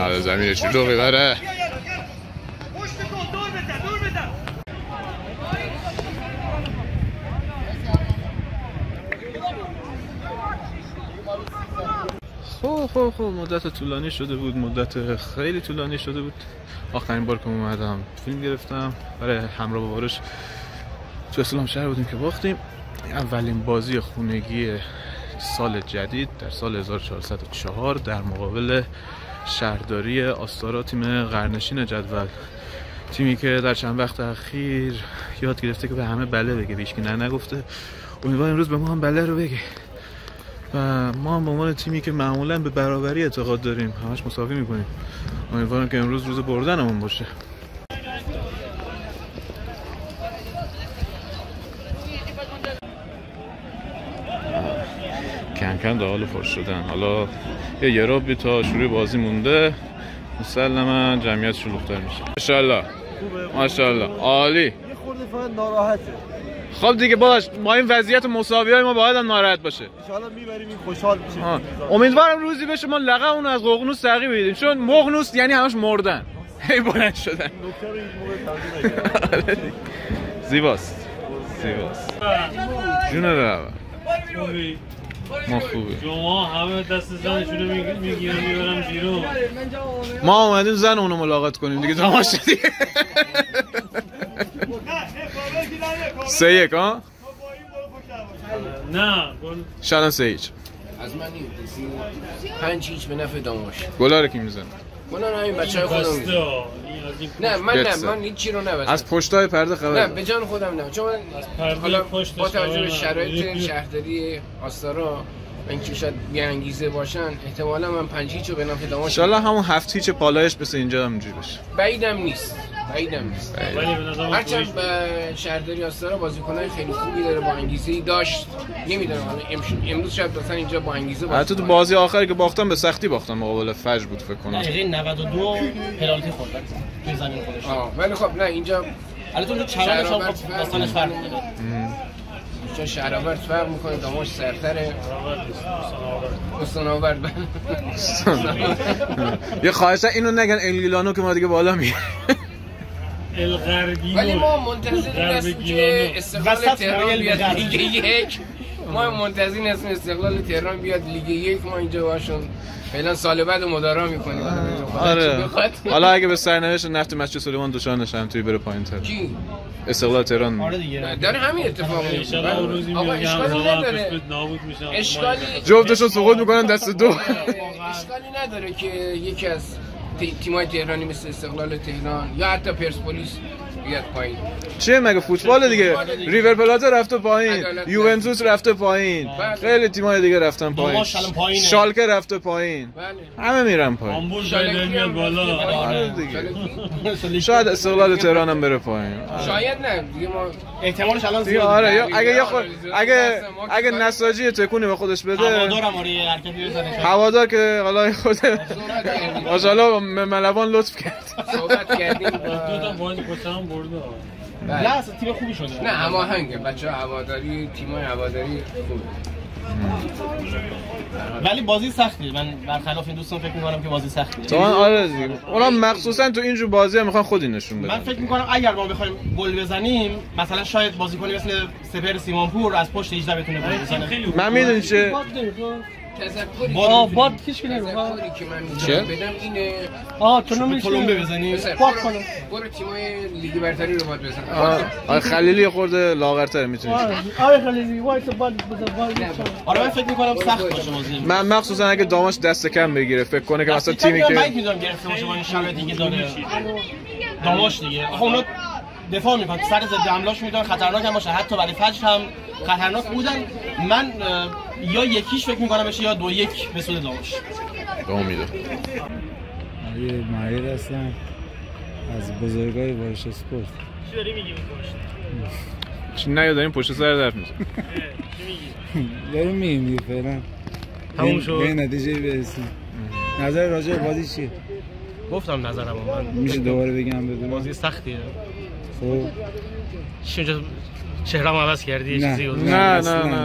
محمد زمین شروع ببره. خب مدت طولانی شده بود، مدت خیلی طولانی شده بود. آخرین بار که اومدم فیلم گرفتم برای همراه با بارش تو اسلام شهر بودیم که باختیم. اولین بازی خونگی سال جدید در سال 1404 در مقابل شهرداری آستارا، تیم قرنشین جدول، تیمی که در چند وقت اخیر یاد گرفته که به همه بله بگه، بیشکی نه نگفته. امیدوارم امروز به ما هم بله رو بگه و ما هم به عنوان تیمی که معمولا به برابری اعتقاد داریم همش مساوی میکنیم. امیدوارم که امروز روز بردنمون باشه. کم در حال فرش شدن. حالا یه ربی تا شروع بازی مونده، مسلما جمعیت شلوغ‌تر میشه. ماشاءالله ماشاءالله عالی. یه خورده فقط ناراحته. خب دیگه باش، ما این وضعیت مساویای ما باید هم ناراحت باشه. ان شاءالله میبریم، این خوشحال میشه. امیدوارم روزی بشه ما لقمون از ققنوس تغییر بدیم، چون مقنوس یعنی همش مردن، هی بلند شدن. دکتر این موقع تغییر نگه. زیباست. جون رو ما خوبی. شما همه دست زنشونو میگیرن میبرن بیرون. ما اومدیم زن اونو ملاقات کنیم دیگه. تماشا دیگه. 3-1 ها؟ نه شاید 3-1 از من 5-0 به نفع داماش. گلا رو کی میزنه؟ گلا همین بچهای خودم میزنه. نه من هیچی رو نبستم. از پشتای پرده خبر. نه به جان خودم نه، چون حالا با توجه به شرایط شهرداری آستارا من که شاید بی‌انگیزه باشن، احتمالاً من 5-0 رو به نفع داماش. ان شاء الله همون 7 پالایش مثل اینجا همونجوری بشه. بعیدم نیست. ولی به نظر من هرچند شهرداری آستارا بازیکنای خیلی خوبی داره، با انگیزه‌ای داشت. نمیدونم امروز شاید مثلا اینجا با انگیزه باشه. حتی تو بازی آخری که باختن به سختی باختن، مقابل فجر بود فکر کنم. دقیقه 92 پنالتی خوردن توی زمین خودش. ولی خب نه اینجا البته اون چرمش هم داستانش فرق می‌کنه. چون شهرآورد فرق می‌کنه، داماش سرتره. استان‌آورد. یه خواهشا اینو نگن الگیلانو که ما دیگه بالا میه. الغربی. ولی ما منتظر هستیم که استقلال تهران بیاد لیگ 1. ما منتظر هستیم استقلال تهران بیاد لیگ 1. ما اینجا باشون فعلا سال بعد مدارا می‌کنیم. آره. حالا اگه به سرنوشت نفت مسجد سلیمان دچار نشن توی بره پایین‌تر. کی؟ استقلال تهران. آره دیگه. داره همین اتفاق میفته. آقا اشکالی نداره. نابود میشن. اشکالی جفتشون سقوط میکنن دست دو. اشکالی نداره که یکی از تیم‌های تهرانی مثل استقلال تهران یا حتی پرسپولیس بیاد پایین. چیه مگه فوتبال دیگه؟ ریور پلاته رفته پایین، یوونتوس رفته پایین، خیلی تیم‌های دیگه رفتن پایین. شالکه رفته پایین. همه میرن پایین. آمبول میاد بالا. آره دیگه. شاید استقلال تهران هم بره پایین. شاید نه دیگه، ما احتمالش الان دیگه آره. اگه نساجی تکونی به خودش بده. هوادارم آره حرکتی بزنه. هوادار که حالا خود ماشاءالله ملوان لطف کرد. صحبت کردیم. دو تا بازی پشتم برده. نه اصلا تیم خوبی شده. نه هماهنگه بچه‌ها، هواداری تیم‌های هواداری خوبه. ولی بازی سختیه. من برخلاف این دوستان فکر می‌کنم که بازی سختیه. تو آره دیگه. اونا مخصوصا تو اینجور بازی هم میخوان خودی نشون بدن. من فکر می‌کنم اگر ما بخوایم گل بزنیم، مثلا شاید بازیکنی مثل سپهر سیمانپور از پشت 18 بتونه گل بزنه. من میدونی چه تذکری باد هیچ کی نمی‌خواد. که من می‌خوام بدم اینه. تو نمی‌تونی بزنی. باد کنه. برو تیم‌های لیگ برتری رو باید بزن. آره خلیلی خورده لاغرتر میتونی. آره خلیلی وایس باد بزن. آره من فکر می‌کنم سخت باشه بازی. من مخصوصا اگه داماش دست کم بگیره فکر کنه که مثلا تیمی که من می‌دونم گرفته باشه با این شرایطی که داره. داماش دیگه. آخه اونا دفاع می‌کنن، سر ضد حمله‌اش می‌دونن خطرناک هم باشه. حتی برای فجر هم خطرناک بودن. من یا یکیش فکر می‌کنم بشه یا 2-1 به سود داماش. به امید. یه ماهر هستم از بزرگای بارش اسپورت. چی داری میگی باشه؟ چی نه داریم پشت سر حرف میزنیم. چی میگی؟ داریم میگیم دیگه فعلا. تموم شد. به نتیجه برسیم. نظر راجع به بازی چیه؟ گفتم نظرم من. میشه دوباره بگم بدونم؟ بازی سختیه. خب چه چهره‌مو عوض کردی یه چیزی نه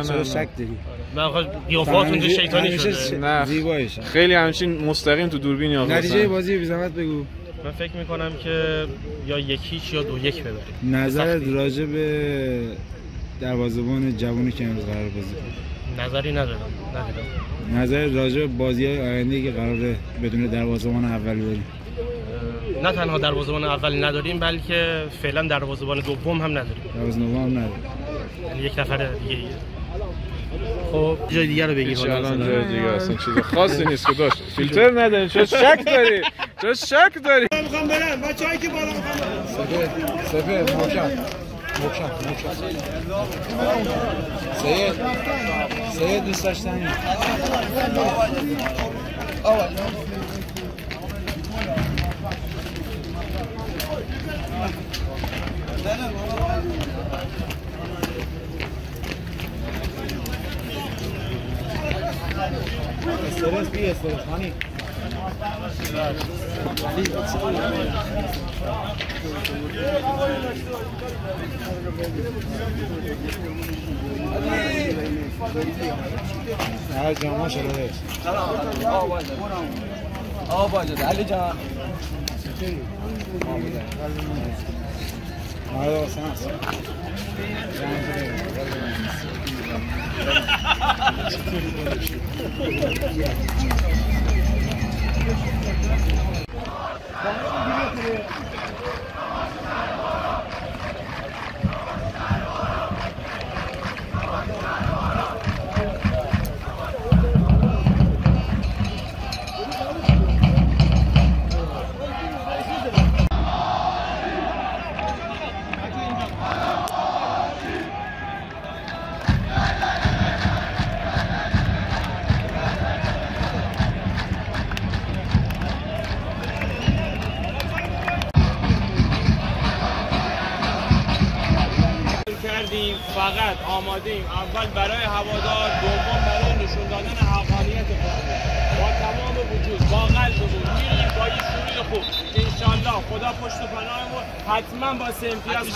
چرا شک داری؟ واقعا قیافات اونجا شیطانی شده. نه زیباییشه. خیلی همچین مستقیم تو دوربین آقا. نتیجه بازی بی زحمت بگو. من فکر میکنم که یا 1-0 یا 2-1 ببریم. نظرت راجع به دروازه‌بان جوونی که امروز قرار بازی کنه؟ نظری ندارم. نظرت راجع به بازی‌های آینده که قراره بدون دروازه‌بان اولی بریم؟ نه تنها دروازه‌بان اولی نداریم بلکه فعلا دروازه‌بان دوم هم نداریم. دروازه‌بان هم نداریم. یعنی یک نفر دیگه. خب جای دیگه رو بگیر. الان جای دیگه اصلا چیز خاصی نیست که داشت. فیلتر نداره. چه شک داری؟ میخوام برم بچه‌ای که بالا میخوام سفر محکم سید دوست داشتنی استرس خانی هر جامعه شده آبا جده علی جان آره سنس فقط آماده‌ایم اول برای هوادار، دوم برای نشون دادن حقانیت خودمون. با تمام وجود، با قلبمون میریم با این شروع خوب. انشالله خدا پشت و پناهمون حتما با 3 امتیاز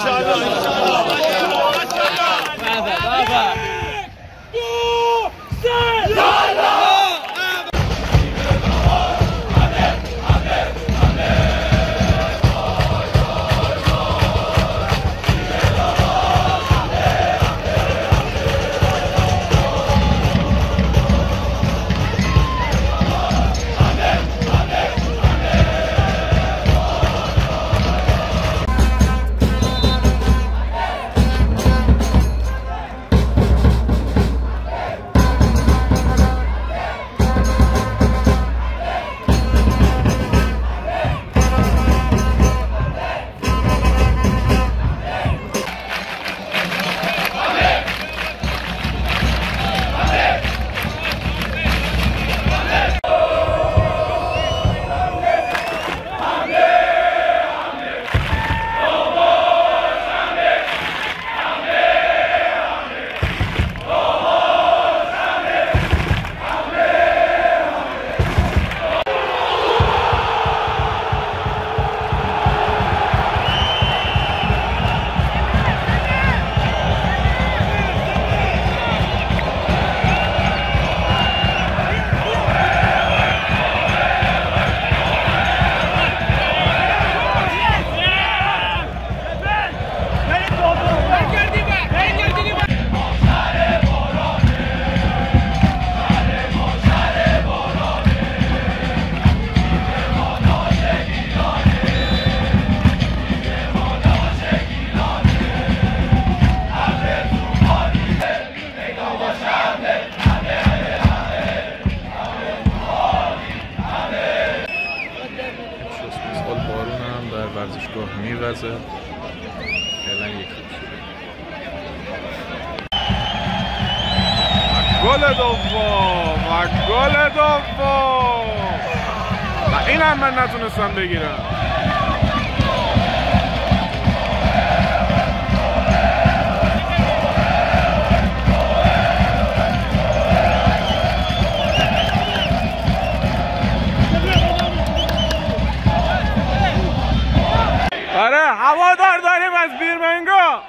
ورزشگاه میوزه فعلا 1-0 گل دوم و این هم من نتونستم بگیرم. آره هوادار داریم از بیرمنگا.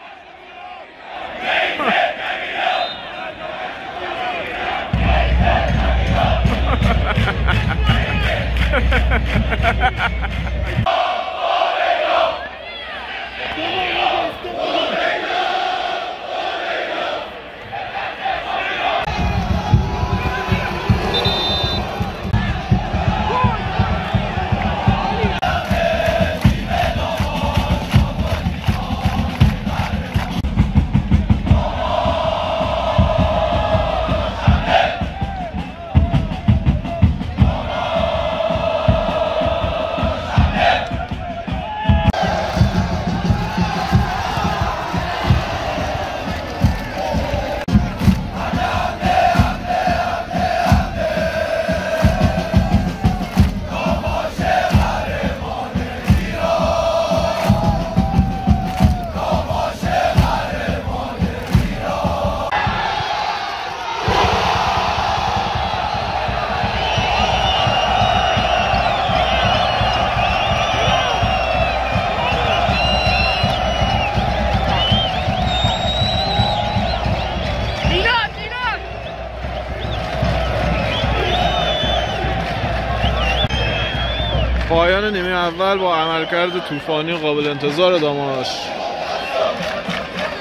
پایان نیمه اول با عملکرد طوفانی قابل انتظار داماش.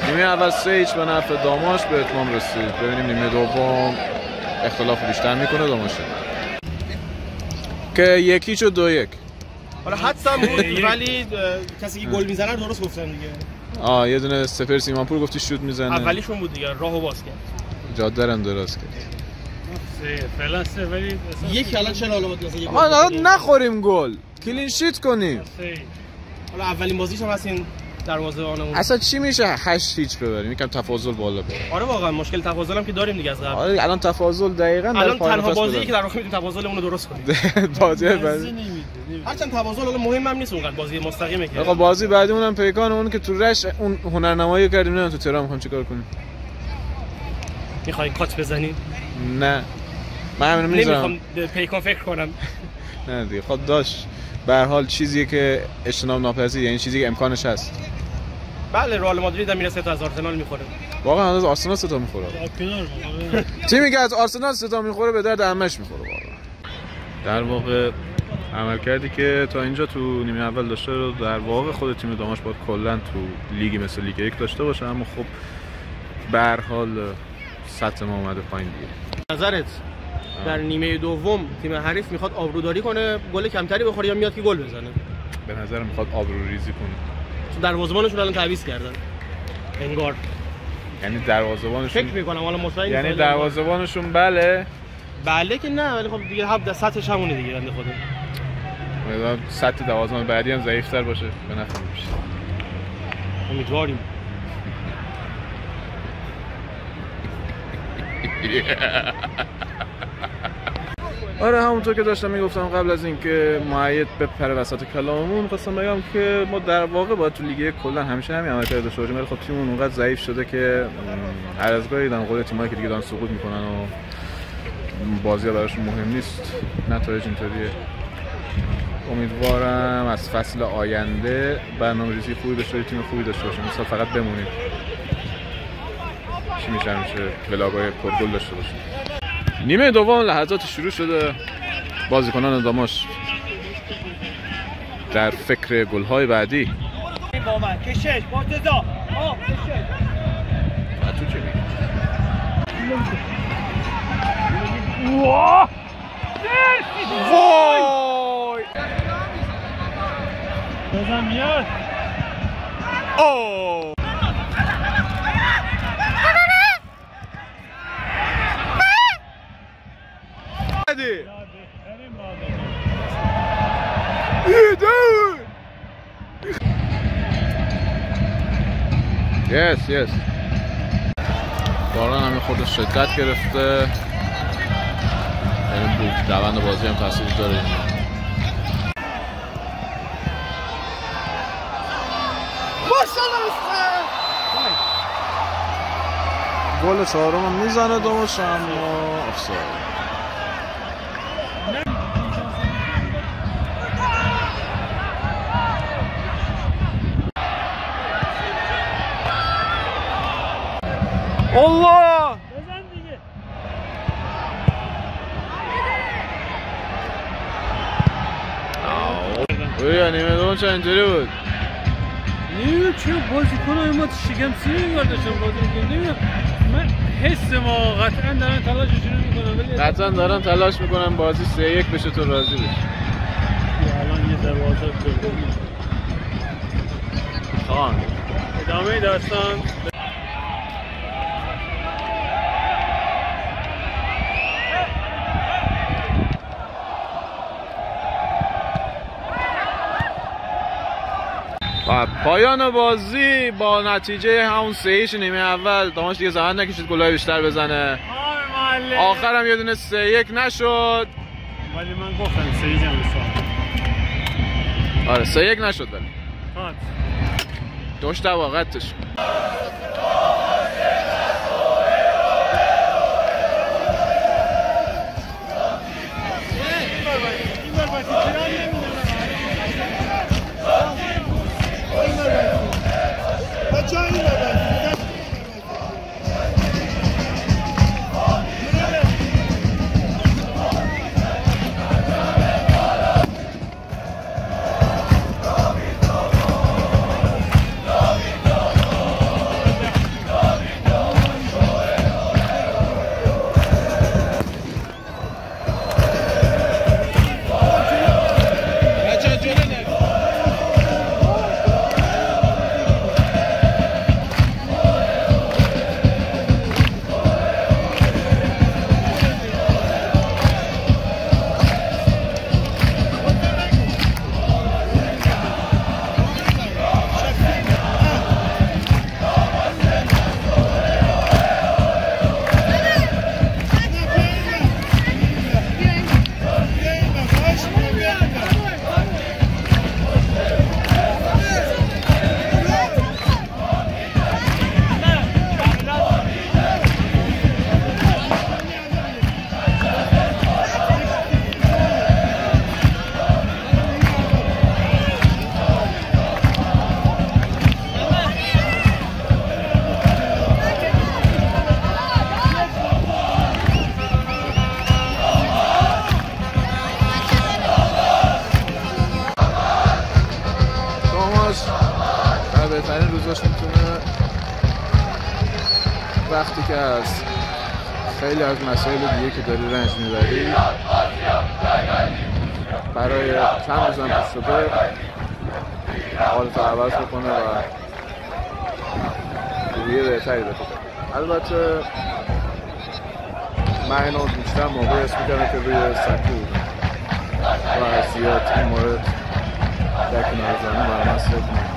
نیمه اول 3-0 به نفع داماش به اتمام رسید. ببینیم نیمه دوم اختلاف بیشتر میکنه داماشه که 1-2 و 2-1. حالا حدسم بود ولی کسی که گل میزنه درست گفتن دیگه. یه دونه سپر سیمانپور گفتی شوت میزنه. اولیشون بود دیگه، راهو باز کرد. جاده رو دراز کرد. فعلا سه ولی یک الان چرا حالا بود نخوریم گل. کلین شیت کنیم. حالا اولین بازیش هم هستین دروازه‌بانمون. اصلا چی میشه 8-0 ببریم؟ یکم تفاضل بالا بره. آره واقعا مشکل تفاضل هم که داریم دیگه از قبل. آره الان تفاضل دقیقاً الان تنها بازیه که در واقع میتونیم تفاضلمون رو درست کنیم. بازی بعدی هرچند تفاضل حالا مهم هم نیست اونقدر، بازی مستقیمه که. آقا بازی بعدیمون هم پیکان اون که تو رش اون هنرنمایی کردیم. نه تو تهران میخوام چیکار کنیم؟ میخوای کات بزنی؟ نه من همین میذارم. نمیخوام پیکان فکر کنم. نه دیگه خود داشت به هر حال چیزیه که اجتناب ناپذیر، یعنی چیزی که امکانش هست. بله رئال مادرید هم میرسه تا از آرسنال میخوره. واقعا از آرسنال سه تا میخوره. تیمی که از آرسنال سه تا میخوره به درد عمش میخوره واقعا. در واقع عمل کردی که تا اینجا تو نیمه اول داشته رو در واقع خود تیم داماش باید کلا تو لیگی مثل لیگ 1 داشته باشه، اما خب به هر حال سطح ما اومده پایین دیگه. نظرت در نیمه دوم تیم حریف میخواد آبروداری کنه، گل کمتری بخوره یا میاد که گل بزنه؟ به نظر میخواد آبروریزی کنه. چون دروازه‌بانشون الان تعویض کردن. انگار یعنی دروازه‌بانشون فکر میکنم حالا مطمئن یعنی دروازه‌بانشون بله که نه، ولی خب دیگه هم سطحش همونه دیگه بنده خدا. امیدوارم سطح دروازه‌بان بعدی هم ضعیف‌تر باشه به نفع میشه. امیدواریم. آره همونطور که داشتم میگفتم قبل از اینکه معید بپره وسط کلاممون، خواستم بگم که ما در واقع باید تو لیگ کلا همیشه همین عملکرد داشته باشیم، ولی خب تیممون اونقدر ضعیف شده که هر از گاهی دارن قول تیمایی که دیگه دارن سقوط میکنن و بازی‌ها براشون مهم نیست، نتایج اینطوریه. امیدوارم از فصل آینده برنامه‌ریزی خوبی داشته باشیم، تیم خوبی داشته باشیم، مثلا فقط بمونیم. چی میشه ولاگای پرگل داشته باشیم. نیمه دوم لحظات شروع شده. بازیکنان داماش در فکر گل‌های بعدی. با من کشش مرتضی کشش تو چه میگی؟ وای بزن میاد. اوه yes باران هم خود شدت گرفته، یعنی روند بازی هم تاثیر داره. گل چهارم هم میزنه داماش، اما افساید. الله بزن دیگه. بیا نیمه دوم چه اینجوری بود؟ نمیدونم چرا بازیکن‌های ما شگمسی انگار داشتن بازی می‌کردن. نمیدونم من حس ما قطعا دارن تلاششون میکنن ولی قطعا دارن تلاش میکنن بازی 3-1 بشه تو راضی بشی. الان یه دروازه گل. خان ادامه داستان و پایان بازی با نتیجه همون 3-1 نیمه اول. داماش دیگه زحمت نکشید گلای بیشتر بزنه. آخرم یه دونه 3-1 نشد ولی من گفتم 3-1 هم بسا. آره 3-1 نشد ولی دوش واقعتش بهترین روزاش میتونه وقتی که از خیلی از مسائل دیگه که داری رنج میبری برای چند روزم پیش شده حالت عوض بکنه و رویه بهتری بده. البته من اینو بیشتر موقع اسم میکنم که روی سکو و زیاد این مورد در کنار زنه برای من سکو